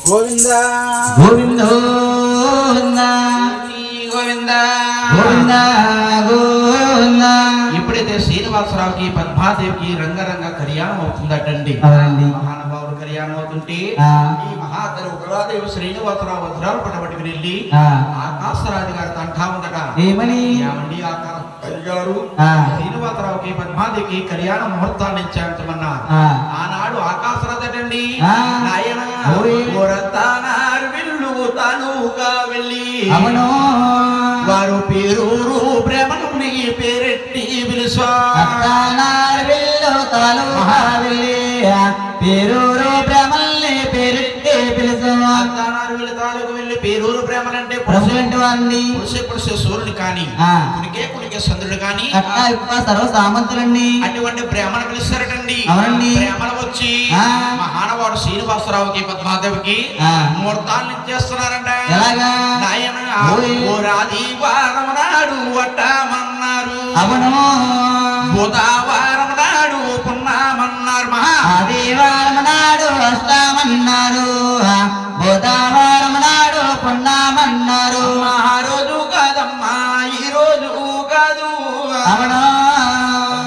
గోవింద గోవింద గోవింద గోవింద గోవింద. ఎప్పుడైతే శ్రీనివాసరావుకి పద్మాదేవికి రంగరంగ కళ్యాణం అవుతుందటండి. అవునండి. మహానుభావుడు కళ్యాణం అవుతుంటే ఆ ఈ మహాతరు కులాదేవి శ్రీనివాసరావు వజ్రాలు పట్టబట్టుకుని వెళ్ళి ఆ ఆకాశరాజు గారి తంటా ఉందట. ఏమని? ఏమండి ఆకాశరాజు గారు ఆ శ్రీనివాసరావుకి పద్మాదేవికి కళ్యాణ ముహూర్తాన్ని నిశ్చయించమన్నారు. ఆ ఆనాడు ఆకాశరాజు అటండి ఆ. నాయన ఓయ్. ఓరతానారు విల్లు తనుగా వెళ్ళి అవును. వారు పేరూరు బ్రహ్మణుని పేరెట్టి పిలుసా అత్తానారు విల్లు తాలూకా వెళ్ళి పేరూరు బ్రహ్మల్ని పేరెట్టి పిలుసు. అత్తానారు వెళ్ళి తాలూకు వెళ్ళి పేరూరు బ్రహ్మలంటే ప్రభులంటి వారిని పురుషే సూర్యుడు కాని ఆ కునికే చంద్రుడు కాని కట్ట ఇప్ప సర్వ సామంతులండి అటువంటి బ్రాహ్మణ పిలుస్తారటండి. అవునండి. బ్రాహ్మణ వచ్చి ఆ. మహానవాడు శ్రీనివాసరావుకి పద్మాదేవికి ఆ. ముహూర్తాలు ఇచ్చేస్తున్నారంట. ఎలాగా? నాయన ఓయ్. ఓ రాజీవారం నాడు వట్టమన్నారు. అవును. బుధవారం నాడు పున్నామన్నారు. ఆదివారం నాడు అష్టమన్నారు. బుధవారం నాడు పున్నామన్నారు. ఆ రోజు కాదమ్మా ఈ రోజు కాదు. అవును.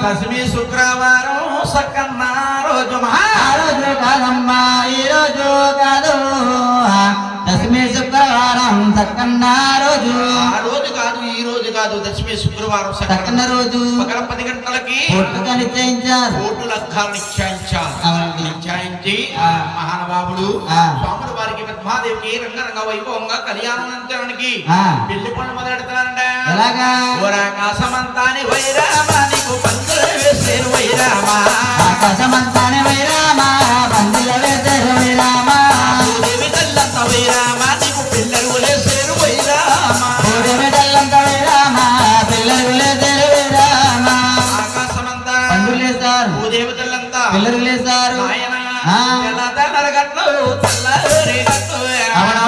దశమి శుక్రవారం సక్కన్న రోజు ఆ రోజు కాదమ్మా ఈ రోజు కాదు. దశమి శుక్రవారం సక్కన్న రోజు. ఆ రోజు కాదు ఈ రోజు కాదు. దశమి శుక్రవారం సక్కన్న రోజు పగల 10 గంటలకి కోర్టుగా నిశ్చయించారు. కోర్టు లగ్గాలు నిశ్చయించారు. అవునండి. నిశ్చయించి ఆ. మహానుభావుడు ఆ. స్వాముల వారికి పద్మాదేవికి రంగరంగ వైభవంగా కళ్యాణం అంతరానికి ఆ. పెళ్లి పనులు మొదలెడతారంట. ఎలాగా? ఓరాకాశమంతాని వైరామా నీకు పంతులు వేసేరు వైరామా. ఆకాశమంతానే వైరామా పందిల వేసేరు వైరామా. దేవి తల్లంత వైరామా నీకు పిల్లలు వేసేరు వైరామా. బిడ్డలంత వైరామా పిల్లలు లేసారు వైరామా. ఆకాశమంతా పండులేసారు భూదేవి తల్లంతా పిల్లలు లేసారు. నాయన ఆ. తెల్లగట్లు తెల్లరి గట్లు. అవును.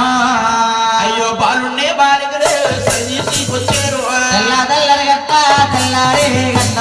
అయ్యో బాలున్నే బాలికలే తీసుకొచ్చారు. తెల్లరి గట్ట తెల్లారి గట్ట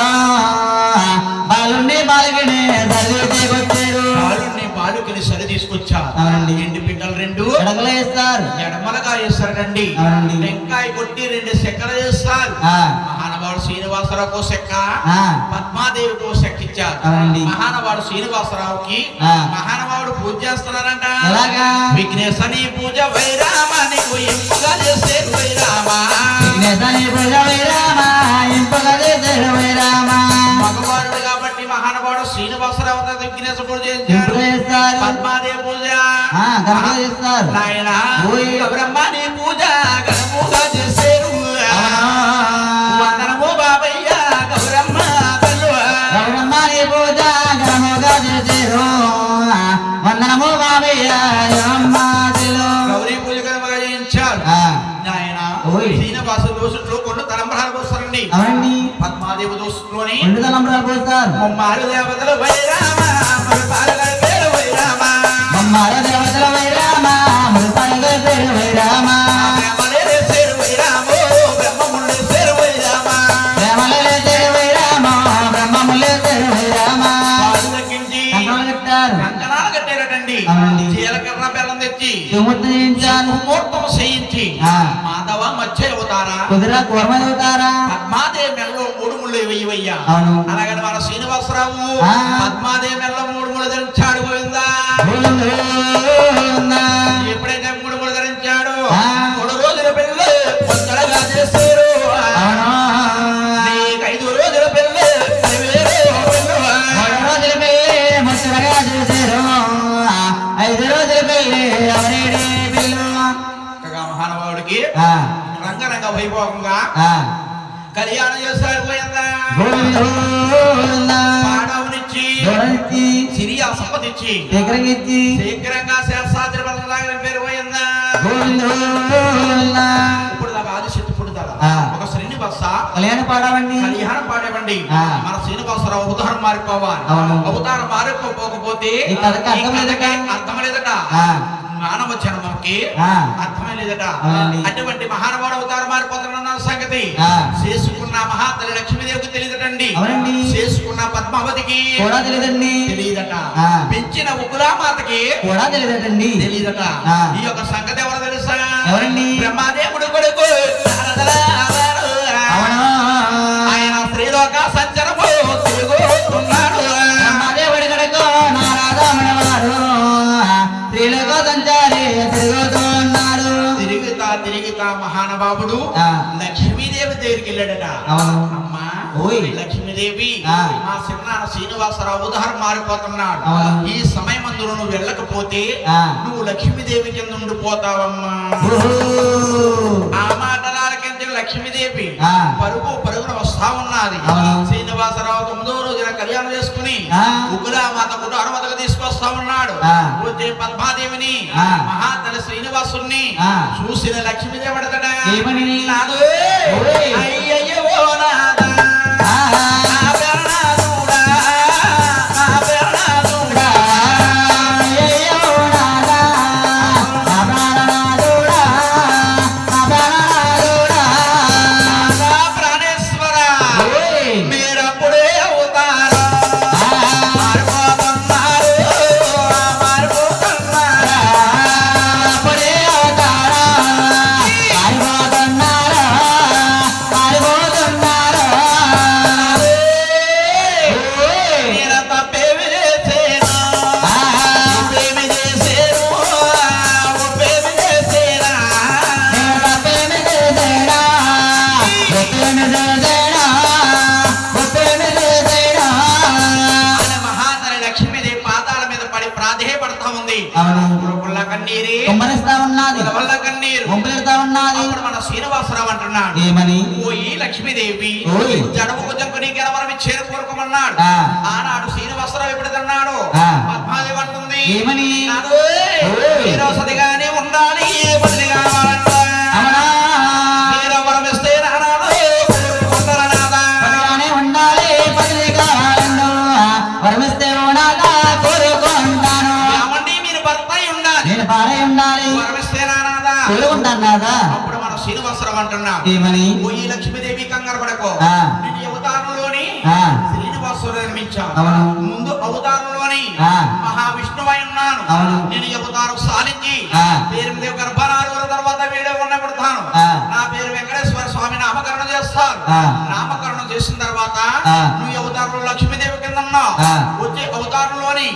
బాలుని బాలికని సరిదికొచ్చారు. బాలున్నే బాలికని సరి తీసుకొచ్చారు. అవునండి. ఎండి పిట్టలు 2 ఎడగలు వేస్తారు. ఎడమలగా వేస్తారండి. అవునండి. టెంకాయ కొట్టి 2 చెక్కలు చేస్తారు. ఆ మహానవాడు శ్రీనివాసరావుకు చెక్క ఆ పద్మాదేవికి చెక్క ఇచ్చారు. అవునండి. మహానవాడు శ్రీనివాసరావుకి ఆ. మహానవాడు పూజ చేస్తున్నారంట. ఎలాగా? విఘ్నేశని పూజ వైరామా నీకు ఎంపుగా చేసేరు వైరామా. విఘ్నేశని పూజ వైరామా ఇంపుగా చేసేరు వైరామా. మగవారుడు కాబట్టి మహానవాడు శ్రీనివాసరావు విఘ్నేశ పూజ చేశారు. ఇంపుగా చేస్తారు. పద్మాదేవి పూజ గణపతి చేస్తారు. నాయన ఓయ్. బ్రహ్మని పూజ గణముగా చేసేరు. వందనము బాబయ్య గౌరమ్మ తల్లు. గౌరమ్మని పూజ గణముగా చేసేరు. వందనము బాబయ్య అమ్మాదిలో. గౌరీ పూజ గణముగా చేయించారు. నాయన ఓయ్. శ్రీనివాస దోషులు కొన్ని తలంబరాలు పోస్తారండి. అవునండి. పద్మాదేవి దోషులోని 2 తలంబరాలు పోస్తారు. ముమ్మారు దేవతలు వైరామ మరుపాలుగా పేరు వైరామ. మమ్మార దేవతల వైరామా మృపాలుగా పేరు వైరామా. బ్రహ్మలే చేరు వైరామో బ్రహ్మములే చేరు వైరామ. ప్రేమలే చేరు వైరామా బ్రహ్మములే చేరు వైరామా. పాలు తగ్గించి కంకణాలు కట్టారు. కంకణాలు కట్టారటండి. అవునండి. జీలకర్ర బెల్లం తెచ్చి సుమూర్తి చేయించారు. ముహూర్తం చేయించి ఆ. మాధవ మధ్య అవుతారా కుదిరా కూర్మ చదువుతారా. పద్మాదేవి మెల్లో 3 ముళ్ళు వెయ్యవయ్యా. అవును. అలాగని మన శ్రీనివాసరావు ఆ. పద్మాదేవి మెల్లో 3 ముళ్ళు ధరించాడు. గోవిందా. ఎప్పుడైతే 3 ముళ్ళు ధరించాడు ఆ. 3 రోజుల పెళ్ళి పొందడగా చేశారు. నీకు 5 రోజుల పెళ్ళి 3 రోజుల పెళ్ళి ముచ్చటగా చేశారు. 5 రోజుల పెళ్ళి ఎవరేడి పిల్లు. మహానుభావుడికి ఆ రంగరంగ వైభవంగా ఆ కళ్యాణం చేశారు. గోవిందా. గోవిందా పాడవునిచ్చి దూరనిచ్చి సిరియా సంపదించి శేఖరంగిచ్చి శీఘ్రంగా శాస్త్రాద్రి బలరాగని పేరు పోయిందా. గోవిందా ఇప్పుడు దాకా ఆదిశక్తి పుట్టుదల ఆ. ఒక శ్రీనివాస కళ్యాణ పాడవండి. కళ్యాణం పాడేవండి. ఆ. మన శ్రీనివాసరావు అవతారం మారిపోవాలి. అవును. అవతారం మారిపోకపోతే ఈ కథకి అర్థం లేదట. అర్థం లేదట. ఆ. మానవ జన్మకి ఆ. అర్థమే లేదట. అవునండి. అటువంటి మహానుభావుడు అవతారం మారిపోతున్న సంగతి ఆ. చేసుకున్న మహాతల్లి లక్ష్మీదేవికి తెలియదటండి. అవునండి. చేసుకున్న పద్మావతికి కూడా తెలియదండి. తెలియదట. పెంచిన ఉగ్రామాతకి కూడా తెలియదటండి. తెలియదట. ఈ యొక్క సంగతి ఎవరు తెలుసా? ఎవరండి? బ్రహ్మదేవుడు కొడుకు ఆయన శ్రీలోక సంచరము తిరుగుతున్నాడు. బ్రహ్మదేవుడి కొడుకు నారదముని వారు శ్రీలోక సంచారి తిరుగుతున్నాడు. తిరుగుతా మహానుభావుడు లక్ష్మీదేవి దగ్గరికి వెళ్ళాడట. అమ్మా లక్ష్మీదేవి మా చిన్నాన్న శ్రీనివాసరావు ఉదాహరణ మారిపోతున్నాడు. ఈ సమయం అందులో నువ్వు వెళ్ళకపోతే నువ్వు లక్ష్మీదేవి కింద ఉండిపోతావమ్మా. ఆ మాటలాలకింత లక్ష్మీదేవి పరుగున వస్తా ఉన్నది. శ్రీనివాసరావు 9వ రోజున కళ్యాణం చేసుకుని ఉగ్రామాత కూడా అనుమతిగా తీసుకొస్తా ఉన్నాడు. వచ్చే పద్మాదేవిని మహాతల్లి శ్రీనివాసుని చూసిన లక్ష్మీదేవి అడగట అయ్యయ్యో నాదా శ్రీనివాసరావు అంటున్నాడు ఏమని? పోయి లక్ష్మీదేవి జడముకు జంకునికి వరం ఇచ్చేరు కోరుకోమన్నాడు. ఆనాడు శ్రీనివాసరావు ఎప్పుడన్నాడు పద్మాదేవి అంటుంది ఏమని? సదిగానే ఉండాలి బదిలి కావాలంట. వరం ఇస్తే ఉండాలి బదిలి కావాలను వరమిస్తే కోరుకుంటాను. ఏమండి మీరు భర్త ఉండాలి నేను భార్య ఉండాలి వరమిస్తే కోరుకుంటాను. అప్పుడు మన శ్రీనివాసరావు అంటున్నాడు ఏమని? పోయి లక్ష్మీదేవి కంగారు పడకో నేను అవతారంలోని శ్రీనివాసరావు నిర్మించాను. ముందు అవతారంలోని మహావిష్ణువై ఉన్నాను. నేను అవతారం సాధించి పేరు దేవ గర్భాలు తర్వాత వీడియో ఉన్నపడతాను. నా పేరు వెంకటేశ్వర స్వామి నామకరణం చేస్తాను. నామకరణం చేసిన తర్వాత నువ్వు అవతారంలో లక్ష్మీదేవి కింద ఉన్నావు. వచ్చే అవతారంలోని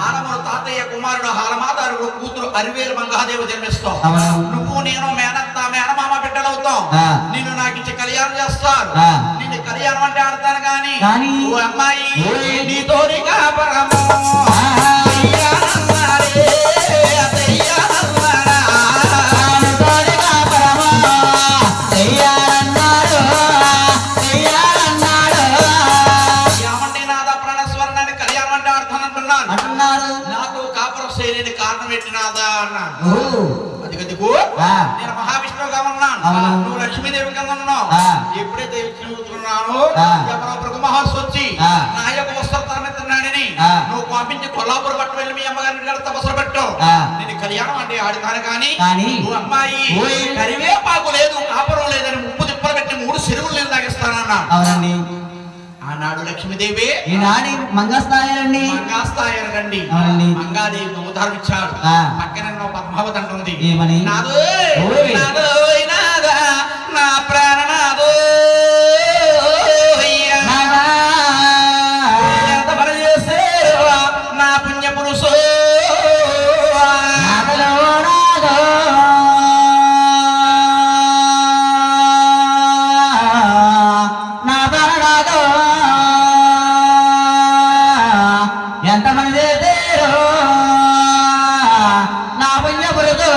ఆనమూరు తాతయ్య కుమారుడు హాలమాతారు కూతురు అరివేలు మంగాదేవి జన్మిస్తావు. నువ్వు నేను మేనత్త మేనమామ బిడ్డలవుతాం. నిన్ను నాకు ఇచ్చి కళ్యాణం చేస్తారు. నిన్ను కళ్యాణం అంటే ఆడతాను కానీ ఓ అమ్మాయి నీతో నాకు కాపురం చేయలేని కారణం పెట్టినాదా అన్నాడు. నేను మహావిష్ణువుగా ఉన్నాను. నువ్వు లక్ష్మీదేవి కింద ఉన్నావు. ఎప్పుడైతే చూస్తున్నానో ఎవరో మహర్షి వచ్చి నా యొక్క వస్త్రం ఎత్తున్నాడని నువ్వు పంపించి కొల్లాపూర్ పట్టు వెళ్ళి మీ అమ్మగారిని తపస్సు పెట్టావు. నేను కళ్యాణం అంటే ఆడుతాను కానీ నువ్వు అమ్మాయి కరివేపాకు లేదు కాపురం లేదని 30 తిప్పలు పెట్టి 3 చెరువులు నీళ్ళు తాగిస్తానన్నా. ఆనాడు లక్ష్మీదేవి ఈనాడు మంగాస్థాయిరండి మంగాస్థాయిరండి మంగాదేవి అవతారం ఇచ్చాడు. పక్కన పద్మావతి అంటుంది ఏమని? నాదో నా ప్రాణనాదో ఎంత పని చేసేరు నా పుణ్య పురుషో నా పుణ్య పురుషో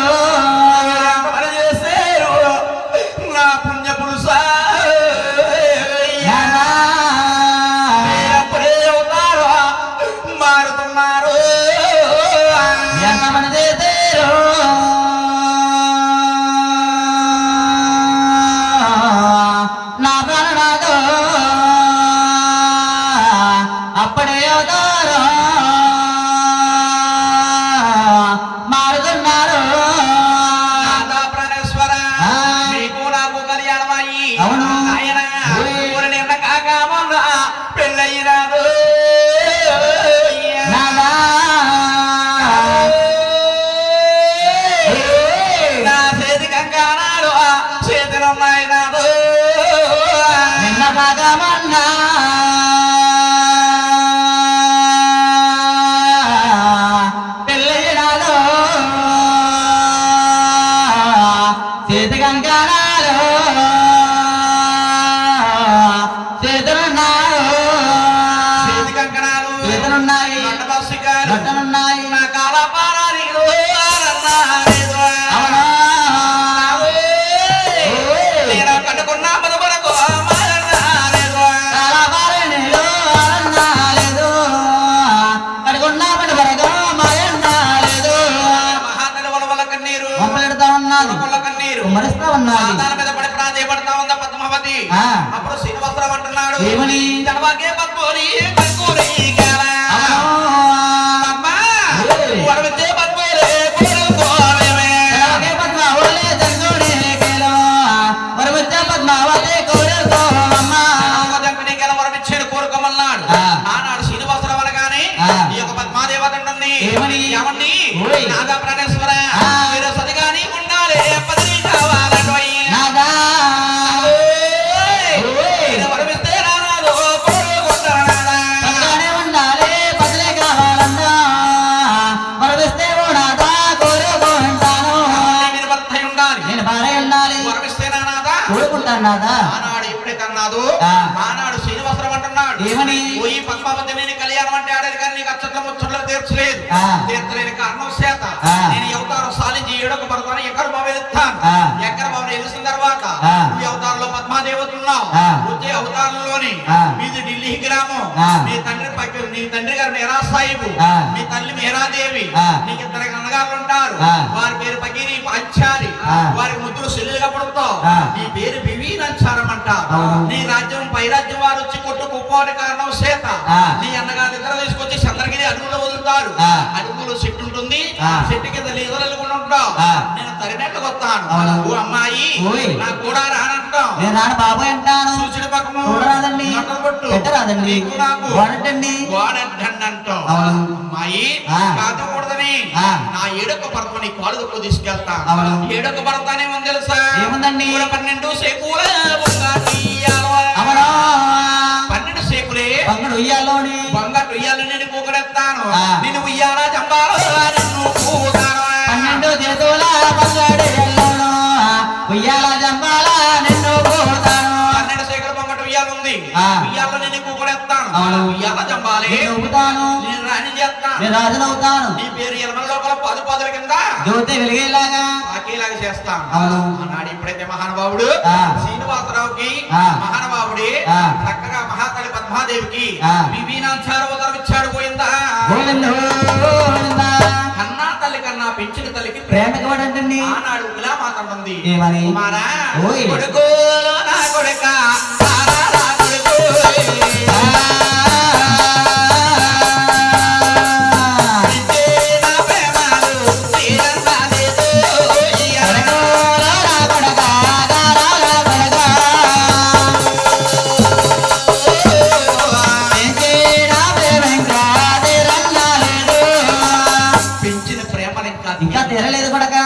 ఏమరుస్తా ఉన్నది పాదాల మీద పడి ప్రాధేయపడతా ఉందా పద్మావతి అప్పుడు శ్రీనివాసరావు అంటున్నాడు ఏమని జనవాకే పద్మోరి కర్పూరి కేలా అమ్మా వరవితే పద్మోరే కోరకోరేమే జనవాకే పద్మోరే జంగోడే కేలో వరవితే పద్మావతి కోరకో అమ్మా జంగోడే కేలా వరవిచ్చేడు కోరుకోమన్నాడు ఆనాడు శ్రీనివాసరావు అనగానే ఈ యొక్క పద్మాదేవత అంటుంది ఏమని ఏమని నాగా ప్రాణేశ్వర మీరు సతిగాని ఉండాలి పదవి కావాలండి నాగా వరవిస్తే రానాదో కోరుకుంటారా సతిగానే ఉండాలి పదవి కావాలన్నా వరవిస్తే ఓడాదా కోరుకుంటాను నేను భర్త ఉండాలి నేను భార్య ఉండాలి వరవిస్తే రానాదా కోరుకుంటాను నాదా ఆనాడు ఎప్పుడైతే అన్నాదో ఆనాడు శ్రీనివాసరావు అంటున్నాడు ఏమని పోయి పద్మావతి నేను కళ్యాణం అంటే ఆడేది కానీ నీకు అచ్చట్ల ముచ్చట్లు తీర్చలేదు తీర్చలేని కారణం చేత నేను అవతారం సాలించి ఏడొక పడతాను ఎక్కడ బాబు ఎదుగుతాను ఎక్కడ బాబు ఎదుసిన తర్వాత నువ్వు అవతారంలో పద్మాదేవత ఉన్నావు వచ్చే అవతారంలోని మీది ఢిల్లీ గ్రామం మీ తండ్రి నీ తండ్రి గారు మేరా సాహిబు మీ తల్లి మేరాదేవి నీకు ఇద్దరు అన్నగారు ఉంటారు వారి పేరు పగిరి పాంచాలి వారి ముద్దులు సెల్లుగా పడుతావు నీ పేరు బివి నంచారం అంటారు నీ రాజ్యం పై రాజ్యం వారు వచ్చి కొట్టు కుప్పని కారణం చేత నీ అన్నగారు ఇద్దరు తీసుకొచ్చి చంద్రగిరి అడుగులో వదులుతారు అడుగులో చెట్టు ఉంటుంది చెట్టు కింద లీదలుకుండా ఉంటావు నేను తరినట్టు వస్తాను ఓ అమ్మాయి నా కూడా రానంటాం నేను రాను బాబాయ్ అంటాను సూచుడు పక్కము చూడరాదండి పెట్టరాదండి వాడండి వాడండి అంటాం అమ్మాయి కాదకూడదని నా ఏడొక్క భర్త నీ కాలు దుక్కు తీసుకెళ్తా ఏడొక్క భర్తనే ఉంది తెలుసా ఏముందండి 12 సేకుల 12 సేకులే బంగారు ఉయ్యాలోని బంగారు ఉయ్యాలు నేను కూకడెత్తాను నిన్ను ఉయ్యాలా చంపాలో నిన్ను కూతాను 12 చేతుల బంగారు ఉయ్యాల చంపాలా నిన్ను కూతాను 12 సేకుల బంగారు ఉయ్యాలు ఉంది ఉయ్యాలో నేను కూకడెత్తాను ఉయ్యాల చంపాలి ఊపుతాను నేను రాణి చేస్తాను నేను రాజునవుతాను నీ పేరు ఎలమల లోపల పాదుల కింద జ్యోతి వెలిగేలాగా ఆకేలాగా చేస్తాను ఆనాడు ఎప్పుడైతే మహానుభావుడు శ్రీనివాసరావుకి మహానుభావుడి చక్కగా మహాతల్లి పద్మాదేవికి వివీనాంచారు ఇచ్చాడు పోయిందా కన్నా తల్లి కన్నా పెంచిన తల్లికి ప్రేమకూడండి ఆనాడు ఇలా మాట్లాడుతుంది ఏమని కుమారా కొడుకు నా కొడుక ఇంకా తెరలేదు కొడక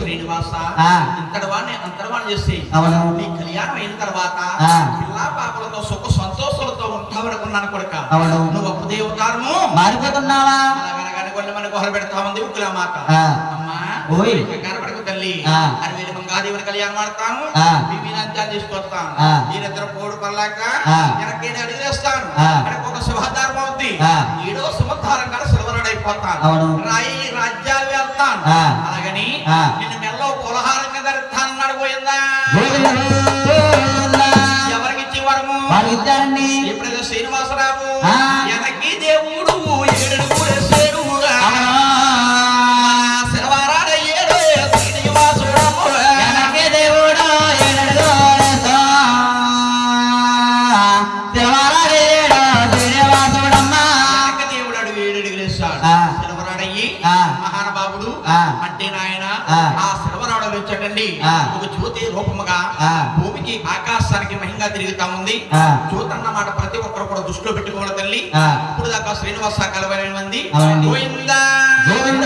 శ్రీనివాస అంతర్వాణి చేసి నీ కళ్యాణం అయిన తర్వాత పిల్లా పాపలతో సుఖ సంతోషాలతో ఉంటావనుకున్నాను కొడుక నువ్వు అప్పుడు దేవతారము మారిపోతున్నావా మన గొహలు పెడతా ఉంది ఉక్కుల మాట అమ్మా కనపడకు తల్లి అని వీరి మంగాదేవుని కళ్యాణం మాడతాను వివీనాంచాన్ని తీసుకొస్తాను మీరిద్దరు పోడు పర్లాక వెనకేడు అడిగేస్తాను ఒక శుభాధారం అవుతుంది 7వ సంవత్సరం కాడ శిల్వరుడు అయిపోతాను రాయి రాజ్యాలు వెళ్తాను అలాగని నిన్ను మెల్లో పులహారంగా ధరిస్తానన్నాడు పోయిందా ఎవరికి ఇచ్చి వరము ఎప్పుడైతే శ్రీనివాసరావు వెనక్కి దేవుడు 7 మహానుభావుడు అంటే నాయన ఆ శివరాడు వచ్చాడండి ఒక జ్యోతి రూపముగా భూమికి ఆకాశానికి మహింగా తిరుగుతా ఉంది జ్యోతి అన్నమాట ప్రతి ఒక్కరు కూడా దృష్టిలో పెట్టుకోవాలి తల్లి ఇప్పుడు దాకా శ్రీనివాస కలవైన మంది గోవిందా గోవింద